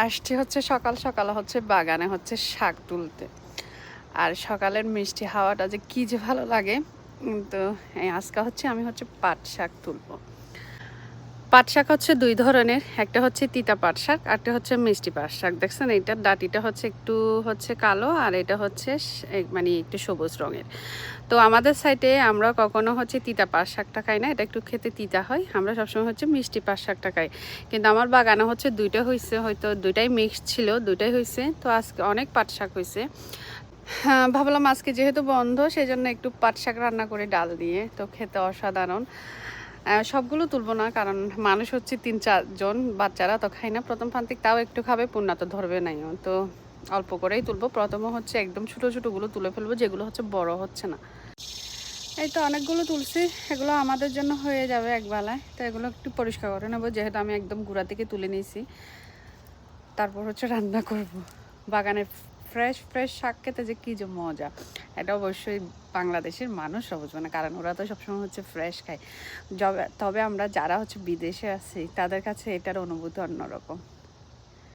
আসছি হচ্ছে সকাল সকাল হচ্ছে বাগানে হচ্ছে শাক তুলতে। আর সকালের মিষ্টি হাওয়াটা যে কি যে ভালো লাগে। তো আজকে হচ্ছে আমি হচ্ছে পাট শাক তুলবো। পাট শাক হচ্ছে দুই ধরনের, একটা হচ্ছে তিতা পাট শাক, একটা হচ্ছে মিষ্টি পাট শাক। দেখছেন এইটার ডাটিটা হচ্ছে একটু হচ্ছে কালো, আর এটা হচ্ছে মানে একটু সবুজ রঙের। তো আমাদের সাইডে আমরা কখনো হচ্ছে তিতা পাট শাকটা খাই না, এটা একটু খেতে তিতা হয়। আমরা সবসময় হচ্ছে মিষ্টি পাট শাকটা খাই। কিন্তু আমার বাগানে হচ্ছে দুইটা হয়েছে, হয়তো দুইটাই মিক্স ছিল, দুইটাই হয়েছে। তো আজকে অনেক পাট শাক হয়েছে। হ্যাঁ, ভাবলাম আজকে যেহেতু বন্ধ সেই জন্য একটু পাট শাক রান্না করে ডাল দিয়ে, তো খেতে অসাধারণ। সবগুলো তুলবো না, কারণ মানুষ হচ্ছে 3-4 জন, বাচ্চারা তো খাই না প্রথম প্রান্তিক, তাও একটু খাবে, পূর্ণা তো ধরবে নাই। তো অল্প করেই তুলবো। প্রথমে হচ্ছে একদম ছোটো ছোটোগুলো তুলে ফেলবো, যেগুলো হচ্ছে বড় হচ্ছে না। এই তো অনেকগুলো তুলছি, এগুলো আমাদের জন্য হয়ে যাবে একবেলায়। তো এগুলো একটু পরিষ্কার করে নেবো, যেহেতু আমি একদম গুঁড়া থেকে তুলে নিয়েছি। তারপর হচ্ছে রান্না করব। বাগানের ফ্রেশ ফ্রেশ শাক খেতে যে কী যে মজা, এটা অবশ্যই বাংলাদেশের মানুষরা বুঝবে না, কারণ ওরা তো সবসময় হচ্ছে ফ্রেশ খায়। তবে আমরা যারা হচ্ছে বিদেশে আছি তাদের কাছে এটার অনুভূতি অন্যরকম।